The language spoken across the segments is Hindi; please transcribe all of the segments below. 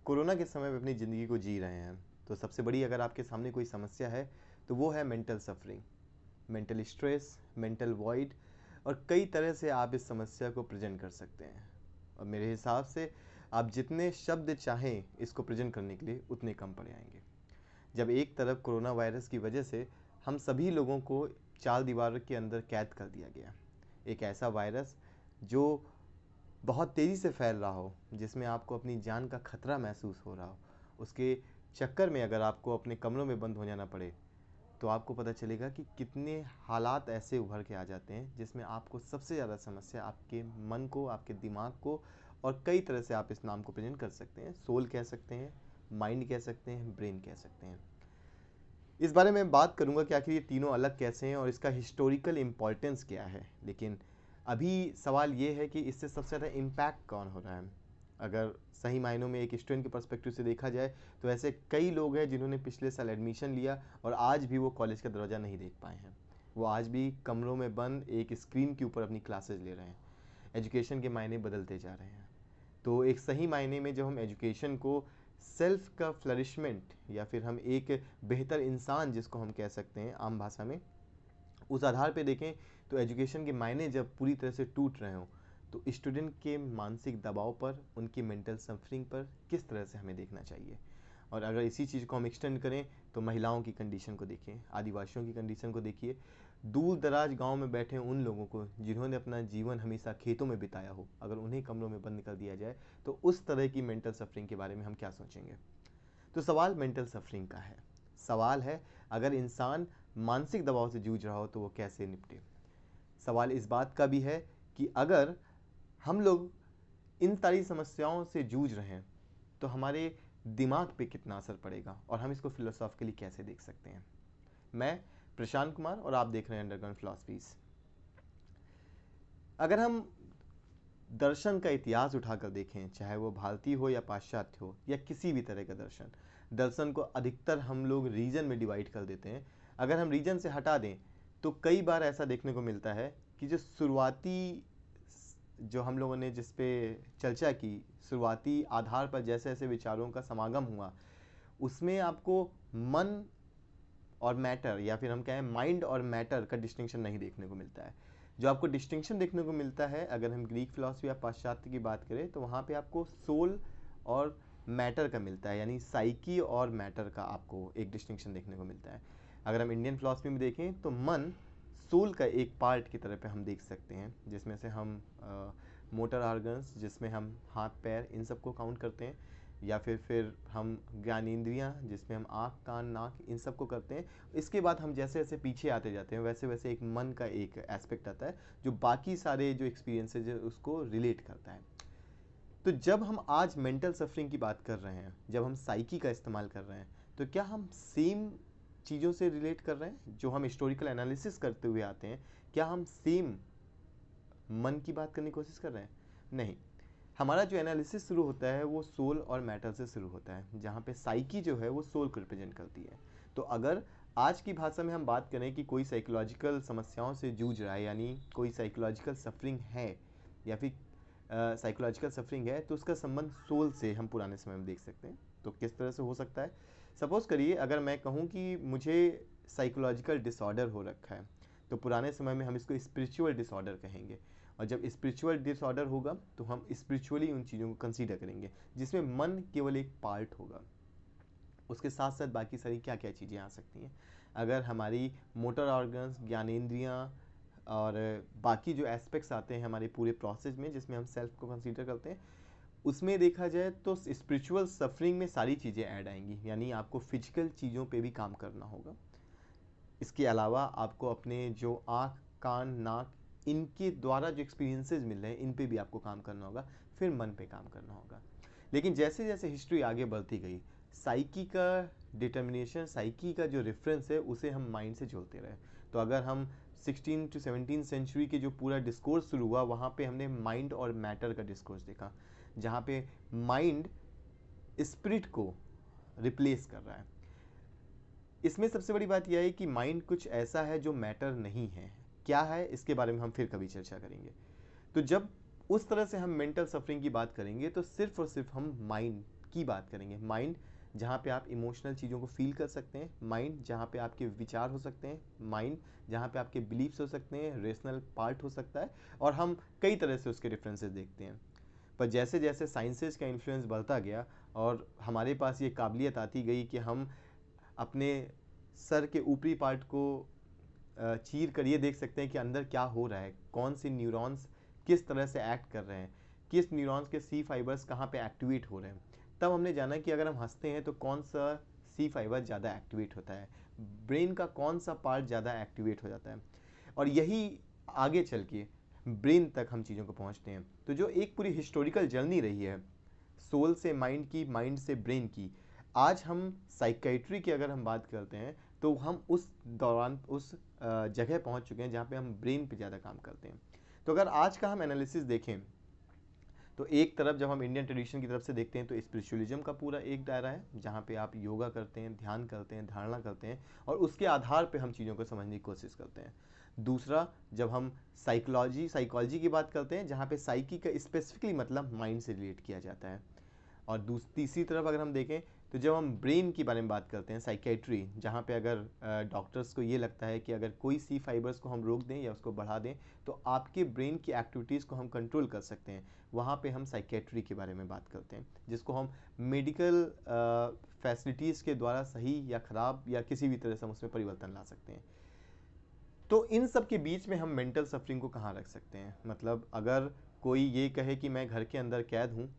कोरोना के समय में अपनी ज़िंदगी को जी रहे हैं, तो सबसे बड़ी अगर आपके सामने कोई समस्या है तो वो है mental suffering, mental stress, mental void. और कई तरह से आप इस समस्या को प्रेजेंट कर सकते हैं। और मेरे हिसाब से आप जितने शब्द चाहें इसको प्रेजेंट करने के लिए उतने कम पड़ जाएंगे। जब एक तरफ कोरोना वायरस की वजह से हम सभी लोगों को चार दीवार के अंदर कैद कर दिया गया, एक ऐसा वायरस जो बहुत तेज़ी से फैल रहा हो, जिसमें आपको अपनी जान का खतरा महसूस हो रहा हो, उसके चक्कर में अगर आपको अपने कमरों में बंद हो जाना पड़े तो आपको पता चलेगा कि कितने हालात ऐसे उभर के आ जाते हैं जिसमें आपको सबसे ज़्यादा समस्या आपके मन को, आपके दिमाग को, और कई तरह से आप इस नाम को प्रेजेंट कर सकते हैं। सोल कह सकते हैं, माइंड कह सकते हैं, ब्रेन कह सकते हैं। इस बारे में बात करूंगा कि आखिर ये तीनों अलग कैसे हैं और इसका हिस्टोरिकल इम्पोर्टेंस क्या है। लेकिन अभी सवाल ये है कि इससे सबसे ज़्यादा इम्पैक्ट कौन हो रहा है। अगर सही मायनों में एक स्टूडेंट के पर्सपेक्टिव से देखा जाए तो ऐसे कई लोग हैं जिन्होंने पिछले साल एडमिशन लिया और आज भी वो कॉलेज का दरवाज़ा नहीं देख पाए हैं। वो आज भी कमरों में बंद एक स्क्रीन के ऊपर अपनी क्लासेज ले रहे हैं। एजुकेशन के मायने बदलते जा रहे हैं। तो एक सही मायने में जब हम एजुकेशन को सेल्फ का फ्लरिशमेंट या फिर हम एक बेहतर इंसान जिसको हम कह सकते हैं आम भाषा में, उस आधार पे देखें तो एजुकेशन के मायने जब पूरी तरह से टूट रहे हों तो स्टूडेंट के मानसिक दबाव पर, उनकी मेंटल सफरिंग पर किस तरह से हमें देखना चाहिए। और अगर इसी चीज़ को हम एक्सटेंड करें तो महिलाओं की कंडीशन को देखिए, आदिवासियों की कंडीशन को देखिए, दूर दराज गांव में बैठे उन लोगों को जिन्होंने अपना जीवन हमेशा खेतों में बिताया हो, अगर उन्हें कमरों में बंद कर दिया जाए तो उस तरह की मेंटल सफरिंग के बारे में हम क्या सोचेंगे। तो सवाल मेंटल सफरिंग का है। सवाल है अगर इंसान मानसिक दबाव से जूझ रहा हो तो वो कैसे निपटे। सवाल इस बात का भी है कि अगर हम लोग इन सारी समस्याओं से जूझ रहे हैं तो हमारे दिमाग पे कितना असर पड़ेगा और हम इसको फिलोसॉफिकली कैसे देख सकते हैं। मैं प्रशांत कुमार और आप देख रहे हैं अंडरग्राउंड फिलॉसफीज। अगर हम दर्शन का इतिहास उठाकर देखें, चाहे वो भारतीय हो या पाश्चात्य हो या किसी भी तरह का दर्शन, दर्शन को अधिकतर हम लोग रीजन में डिवाइड कर देते हैं। अगर हम रीजन से हटा दें तो कई बार ऐसा देखने को मिलता है कि जो शुरुआती, जो हम लोगों ने जिस पे चर्चा की, शुरुआती आधार पर जैसे जैसे विचारों का समागम हुआ, उसमें आपको मन और मैटर या फिर हम कहें माइंड और मैटर का डिस्टिंक्शन नहीं देखने को मिलता है। जो आपको डिस्टिंक्शन देखने को मिलता है अगर हम ग्रीक फिलॉसफी या पाश्चात्य की बात करें तो वहाँ पे आपको सोल और मैटर का मिलता है, यानी साइकी और मैटर का आपको एक डिस्टिंक्शन देखने को मिलता है। अगर हम इंडियन फिलॉसफी में देखें तो मन सोल का एक पार्ट की तरह पे हम देख सकते हैं, जिसमें से हम मोटर ऑर्गन्स, जिसमें हम हाथ पैर इन सबको काउंट करते हैं, या फिर हम ज्ञानेंद्रियाँ जिसमें हम आँख कान नाक इन सबको करते हैं। इसके बाद हम जैसे जैसे पीछे आते जाते हैं वैसे वैसे एक मन का एक एस्पेक्ट आता है जो बाकी सारे जो एक्सपीरियंसेस है उसको रिलेट करता है। तो जब हम आज मेंटल सफरिंग की बात कर रहे हैं, जब हम साइकी का इस्तेमाल कर रहे हैं, तो क्या हम सेम चीज़ों से रिलेट कर रहे हैं जो हम हिस्टोरिकल एनालिसिस करते हुए आते हैं? क्या हम सेम मन की बात करने की कोशिश कर रहे हैं? नहीं। हमारा जो एनालिसिस शुरू होता है वो सोल और मैटर से शुरू होता है, जहाँ पे साइकी जो है वो सोल को रिप्रेजेंट करती है। तो अगर आज की भाषा में हम बात करें कि कोई साइकोलॉजिकल समस्याओं से जूझ रहा है, यानी कोई साइकोलॉजिकल सफरिंग है या फिर साइकोलॉजिकल सफरिंग है, तो उसका संबंध सोल से हम पुराने समय में देख सकते हैं। तो किस तरह से हो सकता है? सपोज करिए अगर मैं कहूँ कि मुझे साइकोलॉजिकल डिसऑर्डर हो रखा है, तो पुराने समय में हम इसको स्पिरिचुअल डिसऑर्डर कहेंगे। और जब स्पिरिचुअल डिसऑर्डर होगा तो हम स्पिरिचुअली उन चीज़ों को कंसीडर करेंगे, जिसमें मन केवल एक पार्ट होगा। उसके साथ साथ बाकी सारी क्या क्या चीज़ें आ सकती हैं। अगर हमारी मोटर ऑर्गन्स, ज्ञानेंद्रियाँ और बाकी जो एस्पेक्ट्स आते हैं हमारे पूरे प्रोसेस में जिसमें हम सेल्फ को कंसीडर करते हैं, उसमें देखा जाए तो स्पिरिचुअल सफरिंग में सारी चीज़ें ऐड आएंगी, यानी आपको फिजिकल चीज़ों पे भी काम करना होगा। इसके अलावा आपको अपने जो आँख कान नाक इनके द्वारा जो एक्सपीरियंसेस मिल रहे हैं इन पे भी आपको काम करना होगा, फिर मन पे काम करना होगा। लेकिन जैसे जैसे हिस्ट्री आगे बढ़ती गई, साइकी का डिटर्मिनेशन, साइकी का जो रेफरेंस है उसे हम माइंड से जोड़ते रहे। तो अगर हम 16 to 17 सेंचुरी के जो पूरा डिस्कोर्स शुरू हुआ वहाँ पे हमने माइंड और मैटर का डिस्कोर्स देखा, जहाँ पे माइंड स्पिरिट को रिप्लेस कर रहा है। इसमें सबसे बड़ी बात यह है कि माइंड कुछ ऐसा है जो मैटर नहीं है। क्या है इसके बारे में हम फिर कभी चर्चा करेंगे। तो जब उस तरह से हम मेंटल सफरिंग की बात करेंगे तो सिर्फ और सिर्फ हम माइंड की बात करेंगे। माइंड जहाँ पे आप इमोशनल चीज़ों को फील कर सकते हैं, माइंड जहाँ पे आपके विचार हो सकते हैं, माइंड जहाँ पे आपके बिलीफ्स हो सकते हैं, रेशनल पार्ट हो सकता है, और हम कई तरह से उसके डिफरेंसेस देखते हैं। पर जैसे जैसे साइंसेज का इन्फ्लुएंस बढ़ता गया और हमारे पास ये काबिलियत आती गई कि हम अपने सर के ऊपरी पार्ट को चीर कर ये देख सकते हैं कि अंदर क्या हो रहा है, कौन सी न्यूरॉन्स किस तरह से एक्ट कर रहे हैं, किस न्यूरॉन्स के सी फाइबर्स कहाँ पे एक्टिवेट हो रहे हैं। तब हमने जाना कि अगर हम हंसते हैं तो कौन सा सी फाइबर ज़्यादा एक्टिवेट होता है, ब्रेन का कौन सा पार्ट ज़्यादा एक्टिवेट हो जाता है, और यही आगे चल के ब्रेन तक हम चीज़ों को पहुँचते हैं। तो जो एक पूरी हिस्टोरिकल जर्नी रही है सोल से माइंड की, माइंड से ब्रेन की, आज हम साइकेट्री की अगर हम बात करते हैं तो हम उस दौरान उस जगह पहुंच चुके हैं जहाँ पे हम ब्रेन पे ज़्यादा काम करते हैं। तो अगर आज का हम एनालिसिस देखें तो एक तरफ जब हम इंडियन ट्रेडिशन की तरफ से देखते हैं तो स्पिरिचुअलिज्म का पूरा एक दायरा है जहाँ पे आप योगा करते हैं, ध्यान करते हैं, धारणा करते हैं, और उसके आधार पे हम चीज़ों को समझने की कोशिश करते हैं। दूसरा, जब हम साइकोलॉजी की बात करते हैं जहाँ पे साइकी का स्पेसिफिकली मतलब माइंड से रिलेट किया जाता है। और तीसरी तरफ अगर हम देखें तो जब हम ब्रेन के बारे में बात करते हैं, साइकेट्री, जहाँ पे अगर डॉक्टर्स को ये लगता है कि अगर कोई सी फाइबर्स को हम रोक दें या उसको बढ़ा दें तो आपके ब्रेन की एक्टिविटीज़ को हम कंट्रोल कर सकते हैं, वहाँ पे हम साइकेट्री के बारे में बात करते हैं, जिसको हम मेडिकल फैसिलिटीज़ के द्वारा सही या ख़राब या किसी भी तरह से हम उसमें परिवर्तन ला सकते हैं। तो इन सब के बीच में हम मेंटल सफरिंग को कहाँ रख सकते हैं? मतलब अगर कोई ये कहे कि मैं घर के अंदर कैद हूँ,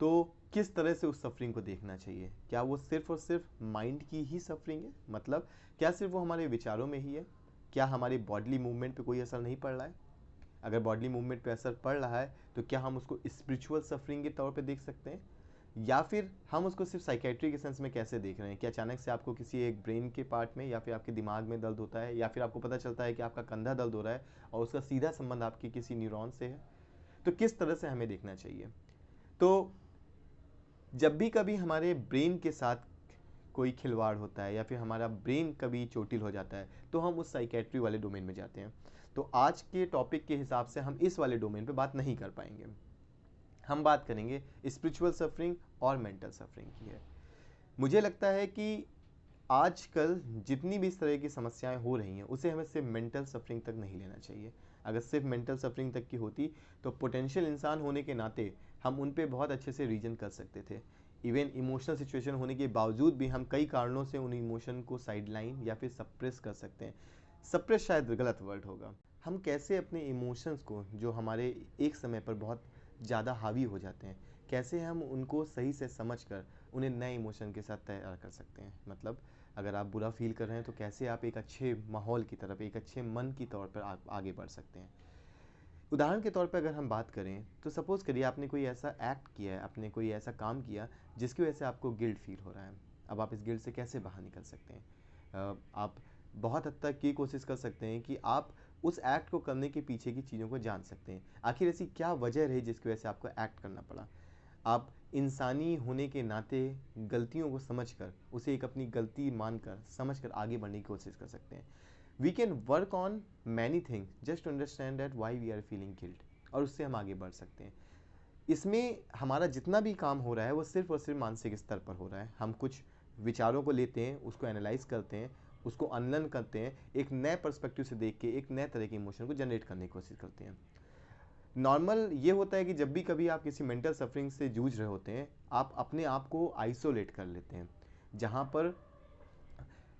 तो किस तरह से उस सफरिंग को देखना चाहिए? क्या वो सिर्फ और सिर्फ माइंड की ही सफरिंग है? मतलब क्या सिर्फ वो हमारे विचारों में ही है? क्या हमारे बॉडली मूवमेंट पे कोई असर नहीं पड़ रहा है? अगर बॉडली मूवमेंट पे असर पड़ रहा है तो क्या हम उसको स्पिरिचुअल सफरिंग के तौर पे देख सकते हैं, या फिर हम उसको सिर्फ साइकेट्री के सेंस में कैसे देख रहे हैं कि अचानक से आपको किसी एक ब्रेन के पार्ट में या फिर आपके दिमाग में दर्द होता है, या फिर आपको पता चलता है कि आपका कंधा दर्द हो रहा है और उसका सीधा संबंध आपके किसी न्यूरॉन से है? तो किस तरह से हमें देखना चाहिए? तो जब भी कभी हमारे ब्रेन के साथ कोई खिलवाड़ होता है या फिर हमारा ब्रेन कभी चोटिल हो जाता है तो हम उस साइकेट्री वाले डोमेन में जाते हैं। तो आज के टॉपिक के हिसाब से हम इस वाले डोमेन पे बात नहीं कर पाएंगे, हम बात करेंगे स्पिरिचुअल सफरिंग और मेंटल सफरिंग की है। मुझे लगता है कि आजकल जितनी भी इस तरह की समस्याएं हो रही हैं उसे हमें सिर्फ मेंटल सफरिंग तक नहीं लेना चाहिए। अगर सिर्फ मेंटल सफरिंग तक की होती तो पोटेंशियल इंसान होने के नाते हम उन पे बहुत अच्छे से रीजन कर सकते थे। इवन इमोशनल सिचुएशन होने के बावजूद भी हम कई कारणों से उन इमोशन को साइडलाइन या फिर सप्रेस कर सकते हैं। सप्रेस शायद गलत वर्ड होगा। हम कैसे अपने इमोशंस को जो हमारे एक समय पर बहुत ज़्यादा हावी हो जाते हैं, कैसे हम उनको सही से समझ कर उन्हें नए इमोशन के साथ तैयार कर सकते हैं। मतलब अगर आप बुरा फील कर रहे हैं तो कैसे आप एक अच्छे माहौल की तरफ, एक अच्छे मन की तौर पर आप आगे बढ़ सकते हैं। उदाहरण के तौर पर अगर हम बात करें तो सपोज़ करिए आपने कोई ऐसा एक्ट किया है, आपने कोई ऐसा काम किया जिसकी वजह से आपको गिल्ट फील हो रहा है। अब आप इस गिल्ट से कैसे बाहर निकल सकते हैं? आप बहुत हद तक ये कोशिश कर सकते हैं कि आप उस एक्ट को करने के पीछे की चीज़ों को जान सकते हैं। आखिर ऐसी क्या वजह रही जिसकी वजह से आपको एक्ट करना पड़ा? आप इंसानी होने के नाते गलतियों को समझकर उसे एक अपनी गलती मानकर समझकर आगे बढ़ने की कोशिश कर सकते हैं। We can work on many things just to understand that why we are feeling guilt, और उससे हम आगे बढ़ सकते हैं। इसमें हमारा जितना भी काम हो रहा है वो सिर्फ और सिर्फ मानसिक स्तर पर हो रहा है। हम कुछ विचारों को लेते हैं, उसको एनालाइज करते हैं, उसको अनलर्न करते हैं, एक नए पर्सपेक्टिव से देख के एक नए तरह के इमोशन को जनरेट करने की कोशिश करते हैं। नॉर्मल ये होता है कि जब भी कभी आप किसी मेंटल सफरिंग से जूझ रहे होते हैं आप अपने आप को आइसोलेट कर लेते हैं, जहाँ पर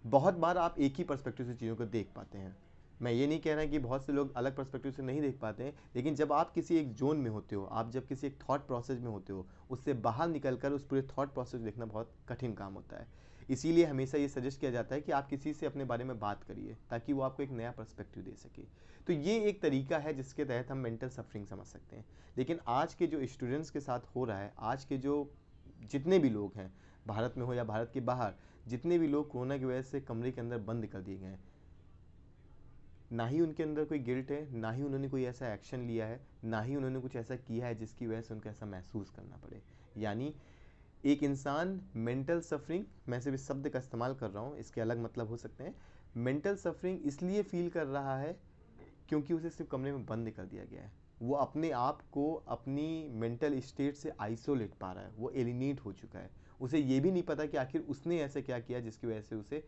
बहुत बार आप एक ही पर्सपेक्टिव से चीज़ों को देख पाते हैं। मैं ये नहीं कह रहा कि बहुत से लोग अलग पर्सपेक्टिव से नहीं देख पाते हैं, लेकिन जब आप किसी एक जोन में होते हो, आप जब किसी एक थॉट प्रोसेस में होते हो, उससे बाहर निकलकर उस पूरे थॉट प्रोसेस को देखना बहुत कठिन काम होता है। इसीलिए हमेशा ये सजेस्ट किया जाता है कि आप किसी से अपने बारे में बात करिए ताकि वो आपको एक नया पर्सपेक्टिव दे सके। तो ये एक तरीका है जिसके तहत हम मेंटल सफरिंग समझ सकते हैं। लेकिन आज के जो स्टूडेंट्स के साथ हो रहा है, आज के जो जितने भी लोग हैं, भारत में हो या भारत के बाहर, जितने भी लोग कोरोना की वजह से कमरे के अंदर बंद कर दिए गए हैं, ना ही उनके अंदर कोई गिल्ट है, ना ही उन्होंने कोई ऐसा एक्शन लिया है, ना ही उन्होंने कुछ ऐसा किया है जिसकी वजह से उनको ऐसा महसूस करना पड़े। यानी एक इंसान मेंटल सफरिंग, मैं सिर्फ इस शब्द का इस्तेमाल कर रहा हूँ, इसके अलग मतलब हो सकते हैं, मेंटल सफरिंग इसलिए फील कर रहा है क्योंकि उसे सिर्फ कमरे में बंद कर दिया गया है। वो अपने आप को अपनी मेंटल स्टेट से आइसोलेट पा रहा है, वो एलिनेट हो चुका है। उसे ये भी नहीं पता कि आखिर उसने ऐसे क्या किया जिसकी वजह से उसे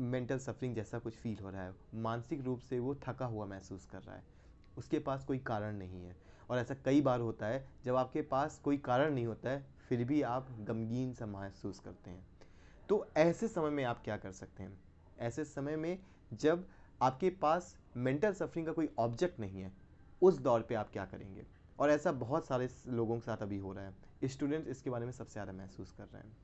मेंटल सफरिंग जैसा कुछ फील हो रहा है। मानसिक रूप से वो थका हुआ महसूस कर रहा है, उसके पास कोई कारण नहीं है। और ऐसा कई बार होता है जब आपके पास कोई कारण नहीं होता है फिर भी आप गमगीन सा महसूस करते हैं। तो ऐसे समय में आप क्या कर सकते हैं? ऐसे समय में जब आपके पास मेंटल सफरिंग का कोई ऑब्जेक्ट नहीं है, उस दौर पे आप क्या करेंगे? और ऐसा बहुत सारे लोगों के साथ अभी हो रहा है। स्टूडेंट्स इसके बारे में सबसे ज़्यादा महसूस कर रहे हैं।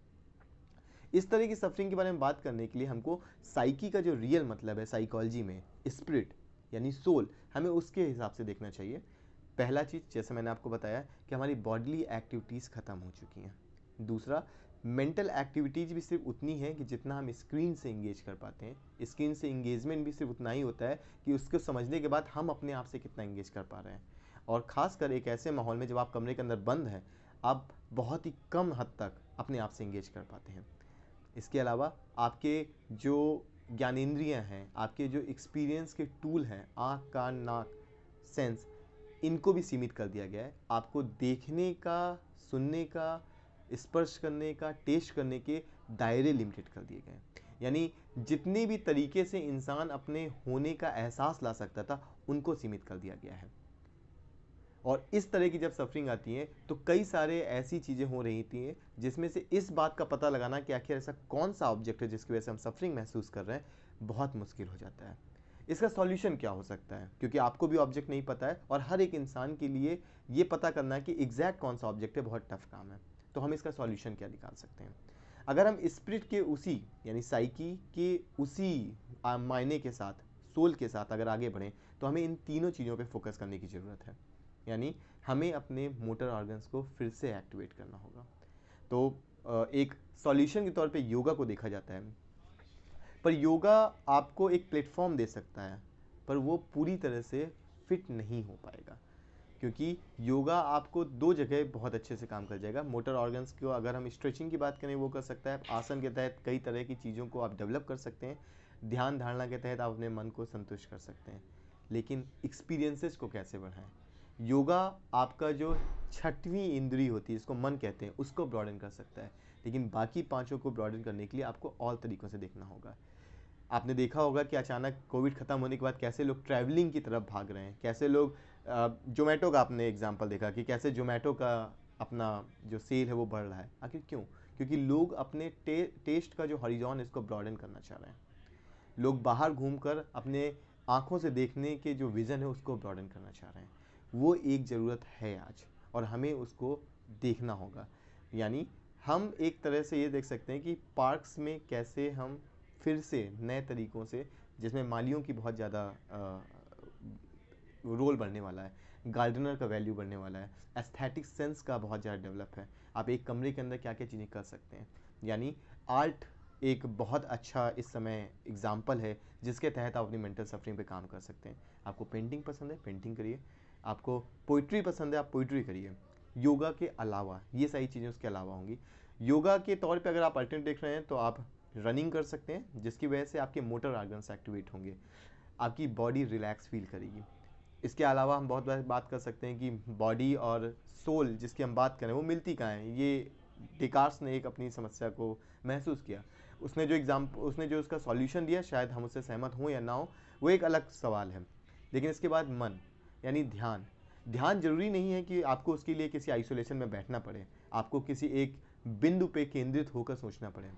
इस तरह की सफरिंग के बारे में बात करने के लिए हमको साइकी का जो रियल मतलब है साइकोलॉजी में, स्पिरिट यानी सोल, हमें उसके हिसाब से देखना चाहिए। पहला चीज़, जैसे मैंने आपको बताया कि हमारी बॉडीली एक्टिविटीज़ ख़त्म हो चुकी हैं। दूसरा, मेंटल एक्टिविटीज़ भी सिर्फ उतनी है कि जितना हम स्क्रीन से इंगेज कर पाते हैं। स्क्रीन से इंगेजमेंट भी सिर्फ उतना ही होता है कि उसको समझने के बाद हम अपने आप से कितना इंगेज कर पा रहे हैं। और ख़ासकर एक ऐसे माहौल में जब आप कमरे के अंदर बंद हैं, आप बहुत ही कम हद तक अपने आप से इंगेज कर पाते हैं। इसके अलावा आपके जो ज्ञानेंद्रियां हैं, आपके जो एक्सपीरियंस के टूल हैं, आँख, कान, नाक, सेंस, इनको भी सीमित कर दिया गया है। आपको देखने का, सुनने का, स्पर्श करने का, टेस्ट करने के दायरे लिमिटेड कर दिए गए हैं। यानी जितने भी तरीके से इंसान अपने होने का एहसास ला सकता था, उनको सीमित कर दिया गया है। और इस तरह की जब सफरिंग आती है तो कई सारे ऐसी चीज़ें हो रही थी जिसमें से इस बात का पता लगाना कि आखिर ऐसा कौन सा ऑब्जेक्ट है जिसकी वजह से हम सफरिंग महसूस कर रहे हैं, बहुत मुश्किल हो जाता है। इसका सॉल्यूशन क्या हो सकता है? क्योंकि आपको भी ऑब्जेक्ट नहीं पता है और हर एक इंसान के लिए ये पता करना है कि एग्जैक्ट कौन सा ऑब्जेक्ट है बहुत टफ काम है। तो हम इसका सॉल्यूशन क्या निकाल सकते हैं? अगर हम स्पिरिट के उसी यानी साइकी के उसी मायने के साथ, सोल के साथ अगर आगे बढ़ें तो हमें इन तीनों चीज़ों पे फोकस करने की ज़रूरत है। यानी हमें अपने मोटर ऑर्गन्स को फिर से एक्टिवेट करना होगा। तो एक सॉल्यूशन के तौर पे योगा को देखा जाता है, पर योगा आपको एक प्लेटफॉर्म दे सकता है, पर वो पूरी तरह से फिट नहीं हो पाएगा। क्योंकि योगा आपको दो जगह बहुत अच्छे से काम कर जाएगा। मोटर ऑर्गन्स को अगर हम स्ट्रेचिंग की बात करें वो कर सकता है, आसन के तहत कई तरह की चीज़ों को आप डेवलप कर सकते हैं, ध्यान धारणा के तहत आप अपने मन को संतुष्ट कर सकते हैं। लेकिन एक्सपीरियंसेस को कैसे बढ़ाएं? योगा आपका जो छठवीं इंद्री होती है, इसको मन कहते हैं, उसको ब्रॉडन कर सकता है। लेकिन बाकी पांचों को ब्रॉडन करने के लिए आपको और तरीकों से देखना होगा। आपने देखा होगा कि अचानक कोविड खत्म होने के बाद कैसे लोग ट्रैवलिंग की तरफ भाग रहे हैं, कैसे लोग जोमेटो का आपने एग्जांपल देखा कि कैसे जोमेटो का अपना जो सेल है वो बढ़ रहा है। आखिर क्यों? क्योंकि लोग अपने टेस्ट का जो हॉरिजॉन है इसको ब्रॉडन करना चाह रहे हैं। लोग बाहर घूमकर अपने आंखों से देखने के जो विज़न है उसको ब्रॉडन करना चाह रहे हैं। वो एक ज़रूरत है आज, और हमें उसको देखना होगा। यानी हम एक तरह से ये देख सकते हैं कि पार्क्स में कैसे हम फिर से नए तरीक़ों से, जिसमें मालियों की बहुत ज़्यादा रोल बढ़ने वाला है, गार्डनर का वैल्यू बढ़ने वाला है, एस्थेटिक सेंस का बहुत ज़्यादा डेवलप है। आप एक कमरे के अंदर क्या क्या चीज़ें कर सकते हैं। यानी आर्ट एक बहुत अच्छा इस समय एग्जाम्पल है जिसके तहत आप अपनी मेंटल सफरिंग पे काम कर सकते हैं। आपको पेंटिंग पसंद है, पेंटिंग करिए। आपको पोइट्री पसंद है, आप पोइट्री करिए। योगा के अलावा ये सारी चीज़ें उसके अलावा होंगी। योगा के तौर पे अगर आप अल्टरनेट देख रहे हैं तो आप रनिंग कर सकते हैं, जिसकी वजह से आपके मोटर ऑर्गन्स एक्टिवेट होंगे, आपकी बॉडी रिलैक्स फील करेगी। इसके अलावा हम बहुत बात कर सकते हैं कि बॉडी और सोल जिसकी हम बात करें वो मिलती कहाँ है। ये डिकार्स ने एक अपनी समस्या को महसूस किया। उसने जो उसका सॉल्यूशन दिया, शायद हम उससे सहमत हों या ना हो, वो एक अलग सवाल है। लेकिन इसके बाद मन यानी ध्यान। ध्यान जरूरी नहीं है कि आपको उसके लिए किसी आइसोलेशन में बैठना पड़े, आपको किसी एक बिंदु पे केंद्रित होकर सोचना पड़े।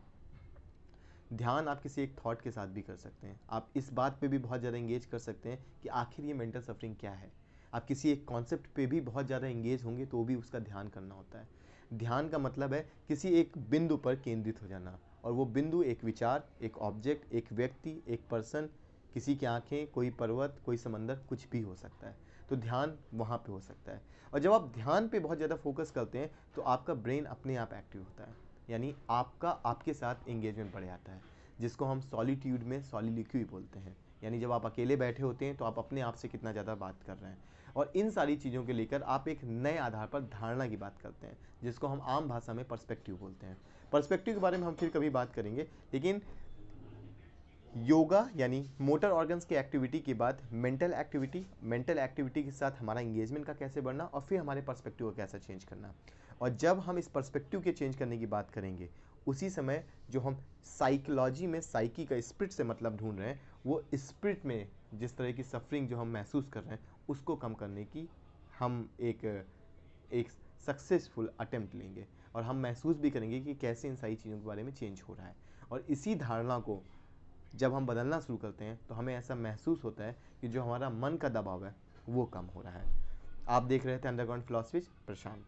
ध्यान आप किसी एक थॉट के साथ भी कर सकते हैं। आप इस बात पे भी बहुत ज़्यादा इंगेज कर सकते हैं कि आखिर ये मेंटल सफरिंग क्या है। आप किसी एक कॉन्सेप्ट पे भी बहुत ज़्यादा इंगेज होंगे तो भी उसका ध्यान करना होता है। ध्यान का मतलब है किसी एक बिंदु पर केंद्रित हो जाना, और वो बिंदु एक विचार, एक ऑब्जेक्ट, एक व्यक्ति, एक पर्सन, किसी की आंखें, कोई पर्वत, कोई समंदर, कुछ भी हो सकता है। तो ध्यान वहाँ पे हो सकता है। और जब आप ध्यान पे बहुत ज़्यादा फोकस करते हैं तो आपका ब्रेन अपने आप एक्टिव होता है, यानी आपका आपके साथ एंगेजमेंट बढ़ जाता है, जिसको हम सॉलिट्यूड में सॉलिलिक्यू बोलते हैं। यानी जब आप अकेले बैठे होते हैं तो आप अपने आप से कितना ज़्यादा बात कर रहे हैं। और इन सारी चीज़ों के लेकर आप एक नए आधार पर धारणा की बात करते हैं, जिसको हम आम भाषा में पर्सपेक्टिव बोलते हैं। पर्सपेक्टिव के बारे में हम फिर कभी बात करेंगे, लेकिन योगा यानी मोटर ऑर्गन्स की एक्टिविटी के बाद मेंटल एक्टिविटी के साथ हमारा इंगेजमेंट का कैसे बढ़ना और फिर हमारे पर्सपेक्टिव को कैसे चेंज करना। और जब हम इस पर्सपेक्टिव के चेंज करने की बात करेंगे, उसी समय जो हम साइकोलॉजी में साइकी का स्पिरिट से मतलब ढूंढ रहे हैं, वो स्पिरिट में जिस तरह की सफरिंग जो हम महसूस कर रहे हैं उसको कम करने की हम एक सक्सेसफुल अटेम्प्ट लेंगे और हम महसूस भी करेंगे कि कैसे इन सारी चीज़ों के बारे में चेंज हो रहा है। और इसी धारणा को जब हम बदलना शुरू करते हैं तो हमें ऐसा महसूस होता है कि जो हमारा मन का दबाव है वो कम हो रहा है। आप देख रहे थे अंडरग्राउंड फिलॉसफी, प्रशांत।